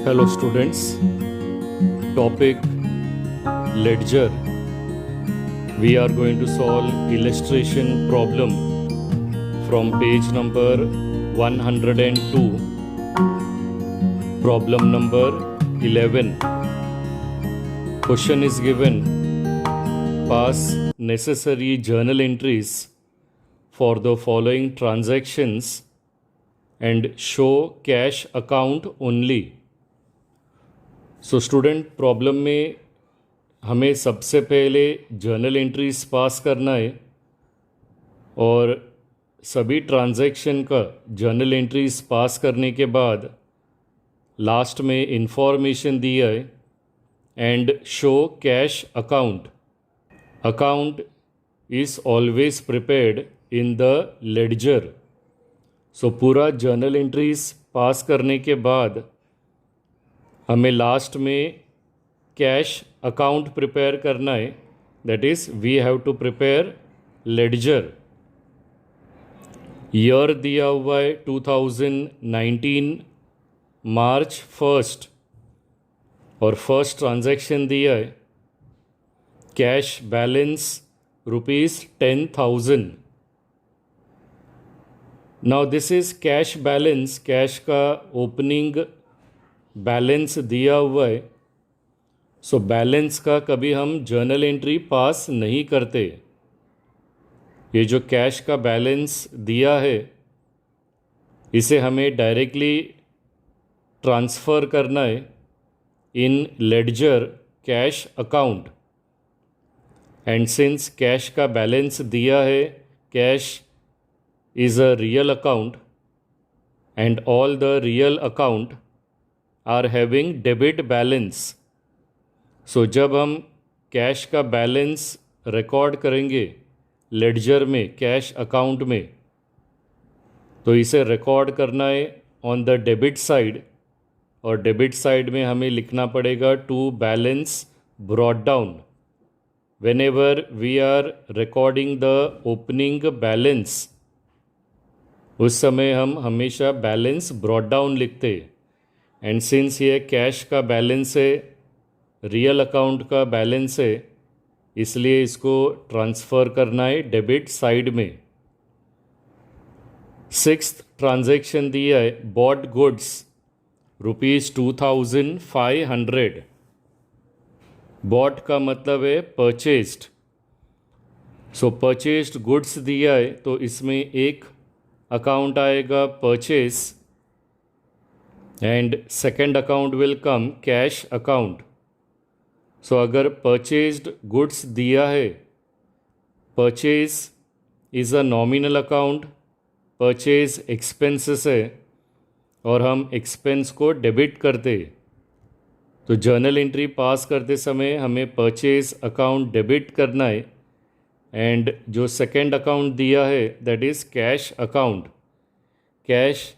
Hello students, topic ledger. We are going to solve illustration problem from page number 102, problem number 11. Question is given, pass necessary journal entries for the following transactions and show cash account only. So student problem में हमें सबसे पहले journal entries pass करना है और सभी transaction का journal entries pass करने के बाद लास्ट में इंफॉर्मेशन दिया है and show cash account. Account is always prepared in the ledger. So पूरा जर्नल एंट्रीज पास करने के बाद हमें लास्ट में कैश अकाउंट प्रिपेयर करना है. That is we have to prepare ledger. Year दिया हुआ है 2019 मार्च 1 और फर्स्ट ट्रांजैक्शन दिया है cash balance ₹10,000. Now this is cash balance. Cash का ओपनिंग बैलेंस दिया हुआ है. सो बैलेंस का कभी हम जर्नल एंट्री पास नहीं करते. ये जो कैश का बैलेंस दिया है इसे हमें डायरेक्टली ट्रांसफ़र करना है in ledger cash account. And since cash का बैलेंस दिया है, cash is a real account and all the real account are having debit balance. So जब हम कैश का बैलेंस रिकॉर्ड करेंगे लेडजर में कैश अकाउंट में तो इसे रिकॉर्ड करना है ऑन द डेबिट साइड. और डेबिट साइड में हमें लिखना पड़ेगा to balance brought down. Whenever we are recording the opening balance उस समय हम हमेशा बैलेंस ब्रॉट डाउन लिखते हैं. एंड सिंस ये कैश का बैलेंस है, रियल अकाउंट का बैलेंस है, इसलिए इसको ट्रांसफ़र करना है डेबिट साइड में. सिक्स्थ ट्रांजैक्शन दिया है बॉट गुड्स ₹2,500. बॉट का मतलब है परचेस्ड. सो परचेस्ड गुड्स दिया है तो इसमें एक अकाउंट आएगा purchase and second account will come cash account. So अगर परचेज्ड गुड्स दिया है, purchase is a nominal account, purchase expenses है और हम एक्सपेंस को डेबिट करते. तो जर्नल एंट्री पास करते समय हमें परचेज अकाउंट डेबिट करना है. एंड जो सेकेंड अकाउंट दिया है that is cash account. Cash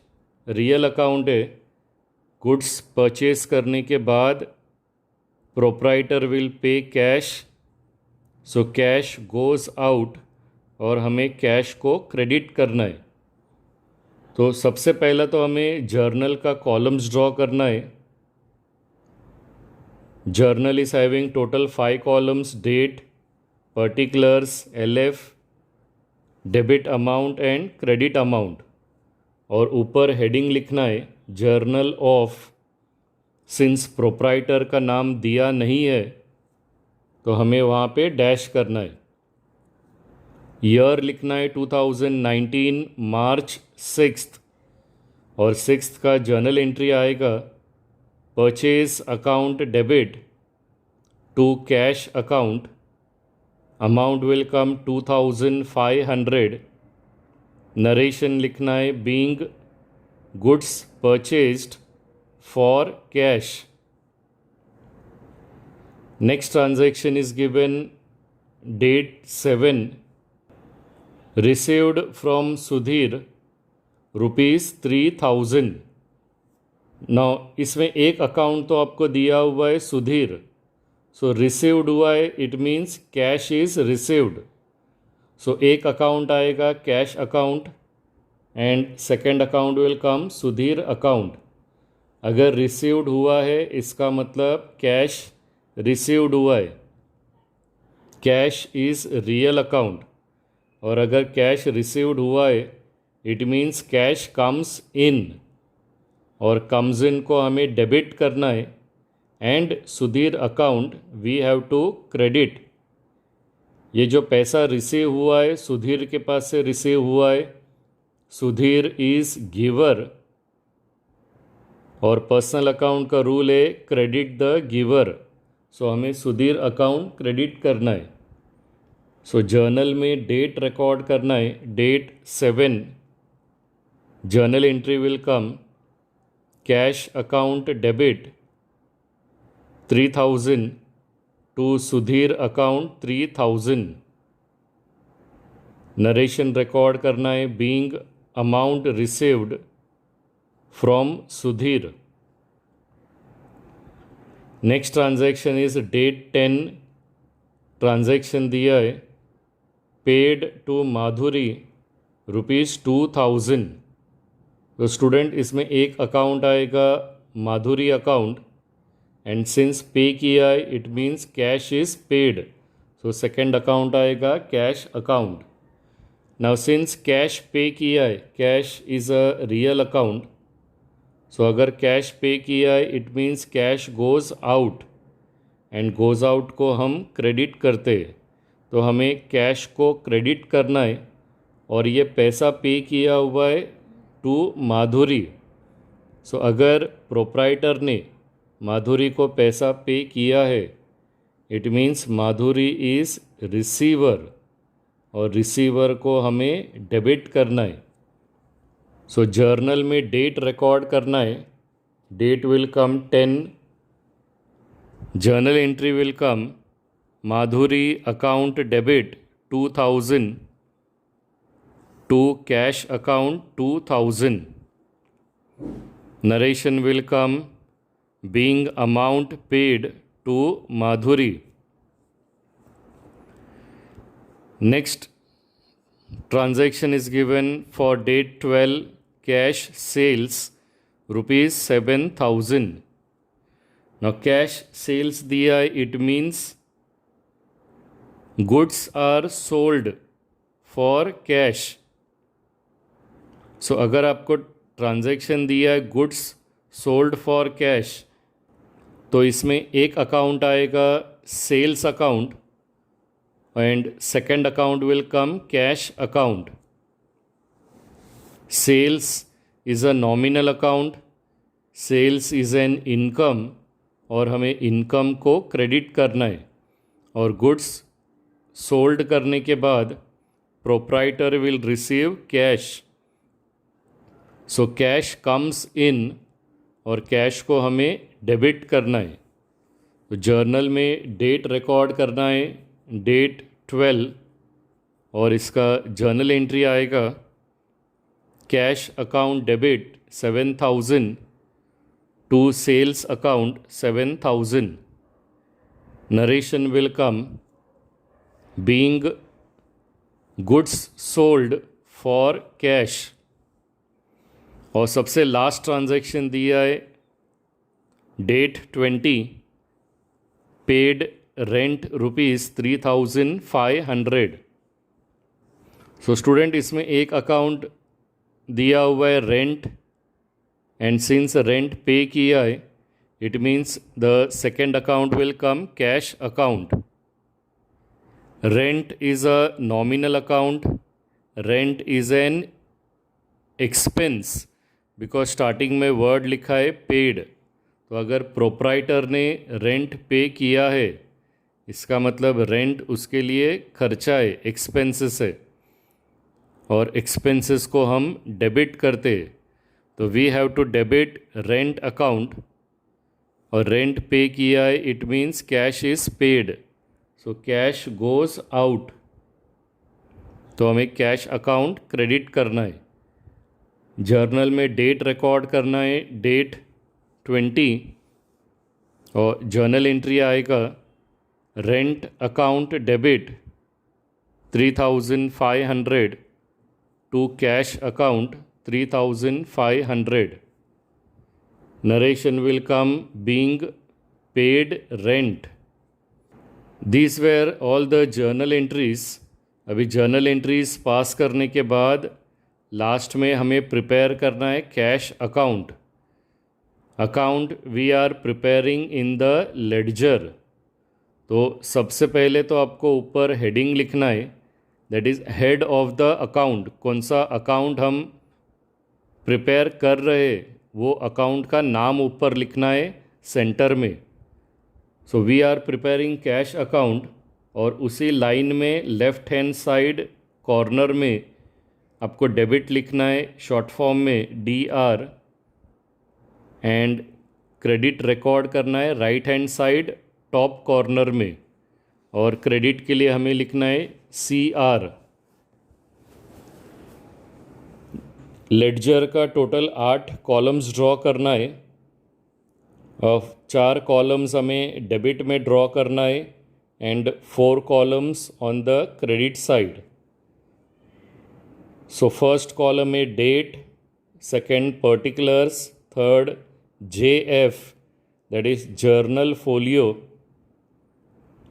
real account है. गुड्स परचेस करने के बाद proprietor will pay cash. So cash goes out और हमें कैश को क्रेडिट करना है. तो सबसे पहला तो हमें जर्नल का कॉलम्स ड्रॉ करना है. Journal is having total 5 columns, date, particulars, LF, debit amount and credit amount. और ऊपर हेडिंग लिखना है जर्नल ऑफ. सिंस प्रोप्राइटर का नाम दिया नहीं है तो हमें वहाँ पे डैश करना है. ईयर लिखना है 2019 मार्च 6 और 6 का जर्नल एंट्री आएगा purchase account debit to cash account. Amount will come 2,500. Narration लिखना है being goods purchased for cash. Next transaction is given date 7 received from Sudhir ₹3,000. Now इसमें एक अकाउंट तो आपको दिया हुआ है सुधीर. सो रिसीव्ड हुआ है, it means cash is received. So एक अकाउंट आएगा cash account and second account will come Sudhir account. अगर रिसीव्ड हुआ है इसका मतलब कैश रिसीव्ड हुआ है, कैश इज़ रियल अकाउंट। और अगर कैश रिसीव्ड हुआ है it means cash comes in, और कम्स इन को हमें डेबिट करना है। And Sudhir account we have to credit. ये जो पैसा रिसीव हुआ है सुधीर के पास से रिसीव हुआ है, सुधीर इज़ गिवर, और पर्सनल अकाउंट का रूल है क्रेडिट द गिवर। सो हमें सुधीर अकाउंट क्रेडिट करना है। सो जर्नल में डेट रिकॉर्ड करना है, date 7, journal entry will come cash account debit 3000 to Sudhir account 3000। Narration record करना है being amount received from Sudhir. Next transaction is date 10, transaction दिया है पेड टू माधुरी ₹2000। तो स्टूडेंट इसमें एक अकाउंट आएगा माधुरी अकाउंट, एंड सिंस पे किया है it means cash is paid, so second account आएगा cash account. Now since cash pay किया है, cash is a real account, so अगर कैश पे किया है it means cash goes out, and goes out को हम क्रेडिट करते हैं। तो हमें कैश को क्रेडिट करना है, और ये पैसा पे किया हुआ है टू माधुरी। सो अगर प्रोप्राइटर ने माधुरी को पैसा पे किया है it means Madhuri is receiver, और रिसीवर को हमें डेबिट करना है। सो जर्नल में डेट रिकॉर्ड करना है, date will come 10, journal entry will come Madhuri account debit 2000 to cash account 2000। Narration will come being amount paid to Madhuri. Next transaction is given for date 12, cash sales ₹7,000. Now cash sales दिया है, it means goods are sold for cash. So अगर आपको transaction दिया है goods sold for cash, तो इसमें एक account आएगा sales account, and second account will come cash account. Sales is a nominal account, sales is an income, और हमें इनकम को क्रेडिट करना है। और गुड्स सोल्ड करने के बाद proprietor will receive cash, so cash comes in, और कैश को हमें डेबिट करना है। तो जर्नल में डेट रिकॉर्ड करना है, डेट 12, और इसका जर्नल एंट्री आएगा cash account debit 7,000 to sales account 7,000। Narration will come being goods sold for cash. और सबसे लास्ट ट्रांजैक्शन दिया है date 20, paid rent ₹3,500। So student इसमें एक अकाउंट दिया हुआ है rent, and since rent pay किया है it means the second account will come cash account. Rent is a nominal account, rent is an expense, because starting में word लिखा है पेड। तो अगर प्रोप्राइटर ने रेंट पे किया है इसका मतलब रेंट उसके लिए खर्चा है, एक्सपेंसेस है, और एक्सपेंसेस को हम डेबिट करते हैं। तो we have to debit rent account, और रेंट पे किया है it means cash is paid, so cash goes out, तो हमें कैश अकाउंट क्रेडिट करना है। जर्नल में डेट रिकॉर्ड करना है, डेट 20, और जर्नल एंट्री आएगा rent account debit 3,500 to cash account 3,500। narration will come being paid rent. These were all the journal entries. अभी journal entries पास करने के बाद लास्ट में हमें प्रिपेयर करना है cash account. Account we are preparing in the ledger. तो सबसे पहले तो आपको ऊपर हेडिंग लिखना है, that is head of the account. कौन सा अकाउंट हम प्रिपेयर कर रहे वो अकाउंट का नाम ऊपर लिखना है सेंटर में. So we are preparing cash account, और उसी लाइन में लेफ़्ट हैंड साइड कॉर्नर में आपको डेबिट लिखना है शॉर्ट फॉर्म में DR, एंड क्रेडिट रिकॉर्ड करना है right hand side top corner में, और क्रेडिट के लिए हमें लिखना है CR. लेडजर का टोटल 8 कॉलम्स ड्रॉ करना है. 4 कॉलम्स हमें डेबिट में ड्रॉ करना है and 4 columns on the credit side. So first column में date, second particulars, third JF that is journal folio,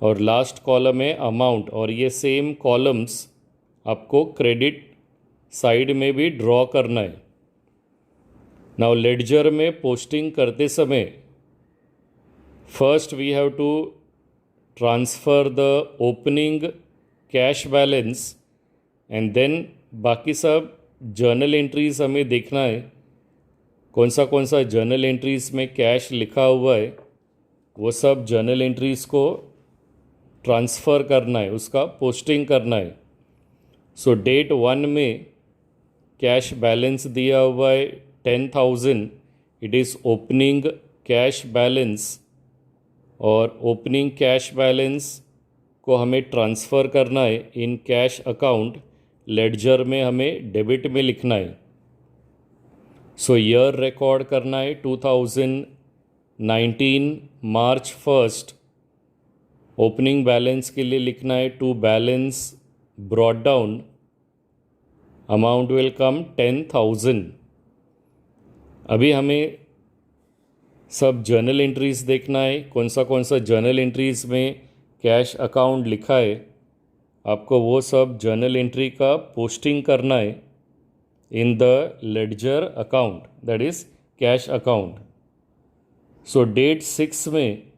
और लास्ट कॉलम है अमाउंट. और ये सेम कॉलम्स आपको क्रेडिट साइड में भी ड्रॉ करना है. नाउ लेडजर में पोस्टिंग करते समय first we have to transfer the opening cash balance, and then बाकी सब जर्नल एंट्रीज हमें देखना है. कौन सा जर्नल एंट्रीज में कैश लिखा हुआ है वो सब जर्नल एंट्रीज को ट्रांसफ़र करना है, उसका पोस्टिंग करना है. सो डेट 1 में कैश बैलेंस दिया हुआ है 10,000. It is opening cash balance, और ओपनिंग कैश बैलेंस को हमें ट्रांसफ़र करना है इन कैश अकाउंट. लेडजर में हमें डेबिट में लिखना है. सो ईयर रिकॉर्ड करना है 2019 मार्च 1. ओपनिंग बैलेंस के लिए लिखना है to balance brought down, amount will come 10,000. अभी हमें सब जर्नल एंट्रीज देखना है. कौन सा जर्नल एंट्रीज में कैश अकाउंट लिखा है, आपको वो सब जर्नल एंट्री का पोस्टिंग करना है in the ledger account, that is cash account. So date 6 में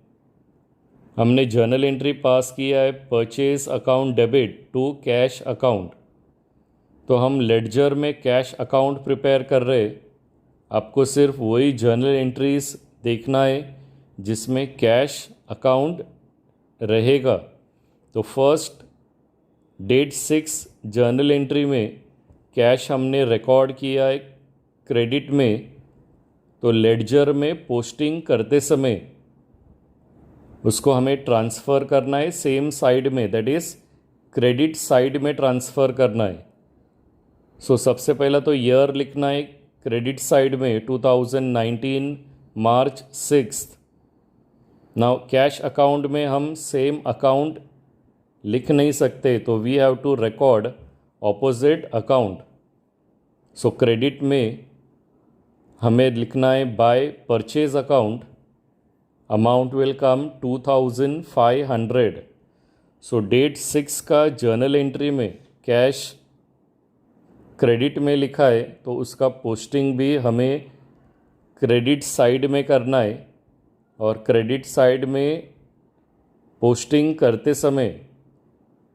हमने जर्नल एंट्री पास किया है purchase account debit to cash account. तो हम लेडजर में कैश अकाउंट प्रिपेयर कर रहे. आपको सिर्फ वही जर्नल एंट्रीज देखना है जिसमें कैश अकाउंट रहेगा. तो फर्स्ट डेट 6 जर्नल एंट्री में कैश हमने रिकॉर्ड किया है क्रेडिट में. तो लेडजर में पोस्टिंग करते समय उसको हमें ट्रांसफ़र करना है सेम साइड में, दैट इज़ क्रेडिट साइड में ट्रांसफ़र करना है. सो सबसे पहला तो ईयर लिखना है क्रेडिट साइड में 2019 मार्च 6. नाउ कैश अकाउंट में हम सेम अकाउंट लिख नहीं सकते, तो we have to record opposite account. So credit में हमें लिखना है by purchase account, amount will come 2,500. So date 6 का जर्नल एंट्री में कैश क्रेडिट में लिखा है, तो उसका पोस्टिंग भी हमें क्रेडिट साइड में करना है. और क्रेडिट साइड में पोस्टिंग करते समय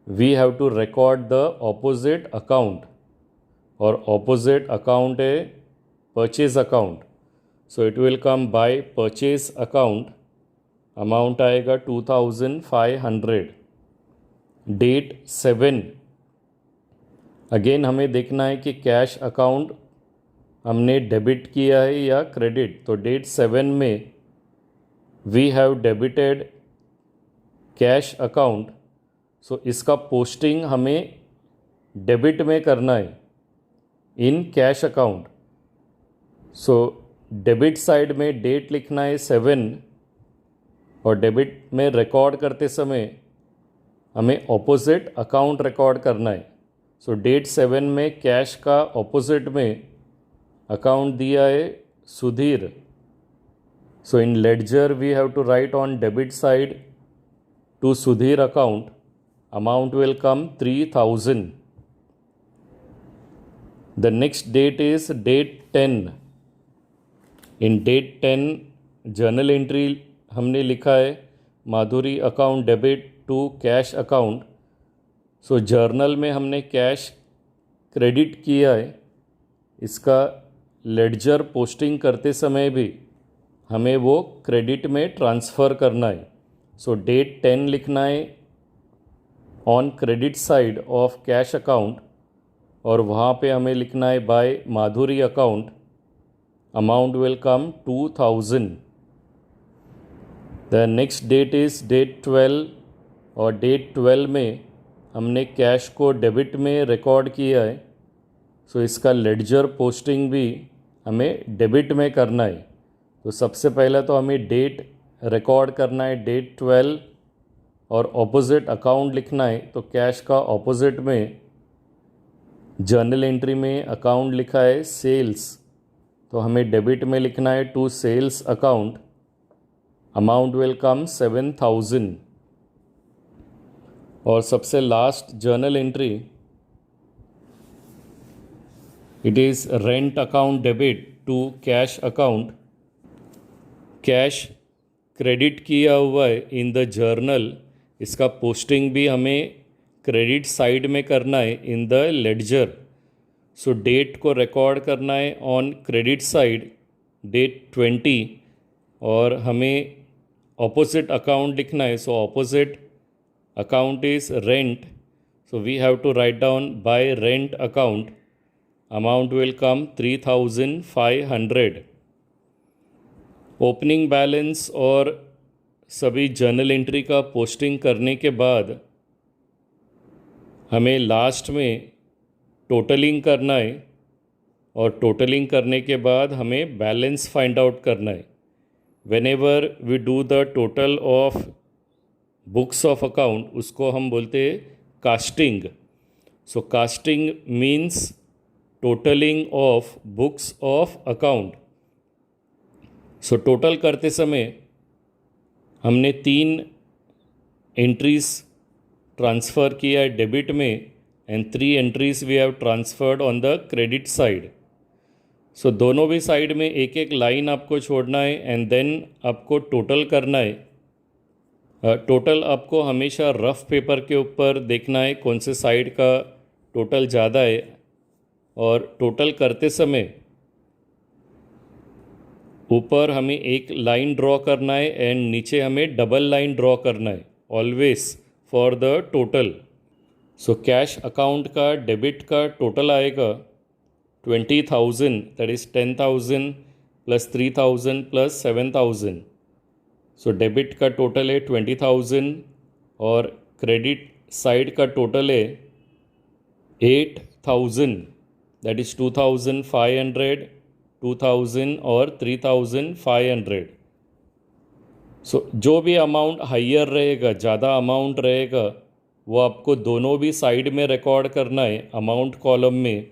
we have to record the opposite account, और ऑपोजिट अकाउंट है purchase account. So it will come by purchase account, amount आएगा 2,500. डेट 7 अगेन हमें देखना है कि कैश अकाउंट हमने डेबिट किया है या क्रेडिट. तो डेट 7 में we have debited cash account. So इसका पोस्टिंग हमें डेबिट में करना है इन cash account. So debit side में डेट लिखना है 7, और डेबिट में रिकॉर्ड करते समय हमें ऑपोजिट अकाउंट रिकॉर्ड करना है. सो डेट 7 में कैश का ऑपोजिट में अकाउंट दिया है Sudhir, So in ledger we have to write on debit side to Sudhir account, amount will come 3000. The next date is date 10. In date 10 journal entry हमने लिखा है Madhuri account debit to cash account. So journal में हमने cash credit किया है. इसका ledger posting करते समय भी हमें वो क्रेडिट में ट्रांसफ़र करना है. सो डेट 10 लिखना है on credit side of cash account और वहाँ पे हमें लिखना है by Madhuri account, amount will come 2000. The next date is date 12 और डेट 12 में हमने कैश को डेबिट में रिकॉर्ड किया है. सो इसका लेडजर पोस्टिंग भी हमें डेबिट में करना है. तो सबसे पहले तो हमें डेट रिकॉर्ड करना है डेट 12 और ऑपोजिट अकाउंट लिखना है. तो कैश का ऑपोजिट में जर्नल एंट्री में अकाउंट लिखा है सेल्स, तो हमें डेबिट में लिखना है to sales account, amount will come 7000. और सबसे last journal entry it is rent account debit to cash account. Cash credit किया हुआ है इन द जर्नल, इसका पोस्टिंग भी हमें क्रेडिट साइड में करना है in the ledger. So date को रिकॉर्ड करना है ऑन क्रेडिट साइड डेट 20 और हमें ऑपोजिट अकाउंट लिखना है. So opposite account is rent, so we have to write down by rent account, amount will come 3500. Opening balance और सभी journal entry का पोस्टिंग करने के बाद हमें लास्ट में टोटलिंग करना है और टोटलिंग करने के बाद हमें बैलेंस फाइंड आउट करना है. Whenever we do the total of books of account उसको हम बोलते हैं casting. So casting means totalling of books of account. So total करते समय हमने 3 एंट्रीज ट्रांसफ़र किया है डेबिट में and 3 entries we have transferred on the credit side. So दोनों भी साइड में एक एक लाइन आपको छोड़ना है एंड देन आपको टोटल करना है. टोटल आपको हमेशा रफ पेपर के ऊपर देखना है कौन से साइड का टोटल ज़्यादा है और टोटल करते समय ऊपर हमें एक लाइन ड्रॉ करना है एंड नीचे हमें डबल लाइन ड्रॉ करना है always for the total. So cash account का डेबिट का टोटल आएगा 20,000, that is 10,000 plus 3,000 plus 7,000. So debit का टोटल है 20,000 और क्रेडिट साइड का टोटल है 8,000, दैट इज़ 2,500, 2,000 और 3,500. सो जो भी अमाउंट हाइयर रहेगा, ज़्यादा अमाउंट रहेगा, वो आपको दोनों भी साइड में रिकॉर्ड करना है अमाउंट कॉलम में.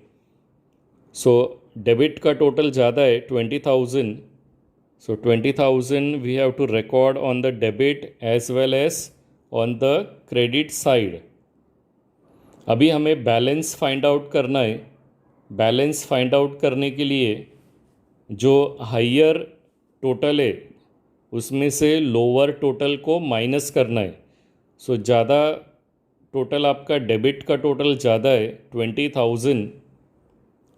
सो डेबिट का टोटल ज़्यादा है 20,000, so 20,000 we have to record on the debit as well as on the credit side. अभी हमें बैलेंस फाइंड आउट करना है. बैलेंस फाइंड आउट करने के लिए जो हाइयर टोटल है उसमें से लोअर टोटल को माइनस करना है. सो ज़्यादा टोटल आपका डेबिट का टोटल ज़्यादा है 20,000,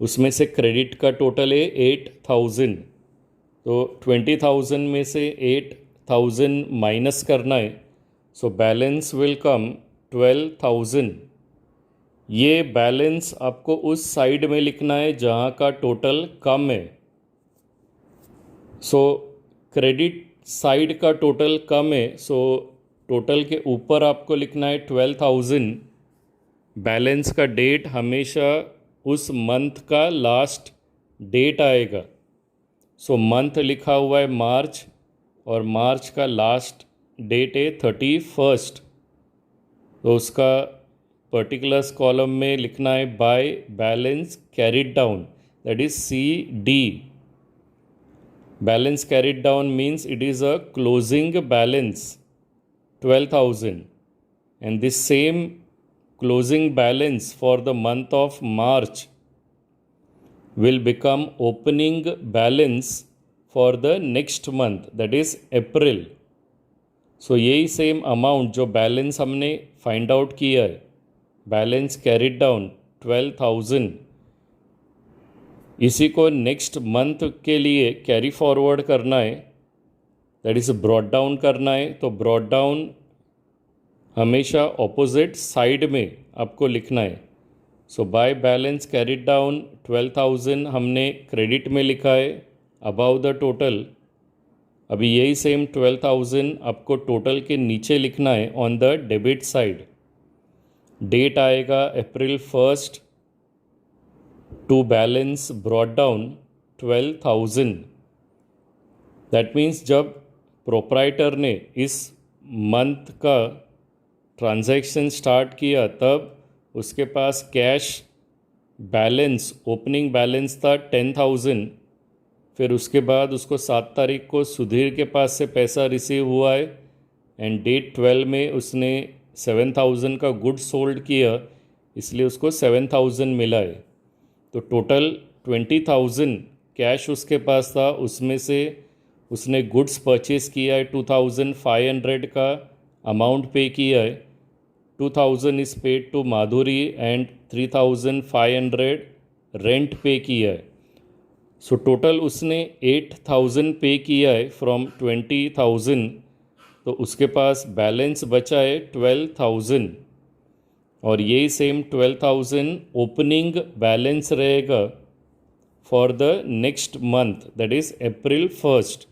उसमें से क्रेडिट का टोटल है 8,000. तो 20,000 में से 8,000 माइनस करना है. So balance will come 12,000. ये बैलेंस आपको उस साइड में लिखना है जहाँ का टोटल कम है. सो क्रेडिट साइड का टोटल कम है, सो टोटल के ऊपर आपको लिखना है 12,000. बैलेंस का डेट हमेशा उस मंथ का लास्ट डेट आएगा. सो मंथ लिखा हुआ है मार्च और मार्च का लास्ट डेट है 31st. तो उसका पर्टिकुलर्स कॉलम में लिखना है by balance carried down, that is CD. Balance carried down means it is a closing balance 12,000, and this same closing balance for the month of March will become opening balance for the next month, that is April. सो यही same amount जो balance हमने find out किया है, balance carried down 12,000, इसी को next month के लिए carry forward करना है, दैट इज़ ब्रॉड डाउन करना है। तो ब्रॉड डाउन हमेशा ऑपोजिट साइड में आपको लिखना है। सो बाय बैलेंस कैरिड डाउन 12,000 हमने क्रेडिट में लिखा है अबाउ द टोटल। अभी यही सेम 12,000 आपको टोटल के नीचे लिखना है on the debit side. Date आएगा April 1 to balance brought down 12,000। That means जब प्रोप्राइटर ने इस मंथ का ट्रांजैक्शन स्टार्ट किया तब उसके पास कैश बैलेंस, ओपनिंग बैलेंस था 10,000। फिर उसके बाद उसको 7 तारीख को सुधीर के पास से पैसा रिसीव हुआ है एंड डेट 12 में उसने 7,000 का गुड्स सोल्ड किया, इसलिए उसको 7,000 मिला है। तो टोटल 20,000 कैश उसके पास था, उसमें से उसने गुड्स परचेस किया है 2,500 का अमाउंट पे किया है। 2,000 is paid to Madhuri and 3,500 rent pay किया है। सो टोटल उसने 8,000 पे किया है फ्रॉम 20,000, तो उसके पास बैलेंस बचा है 12,000 और यही सेम 12,000 ओपनिंग बैलेंस रहेगा for the next month, that is April 1।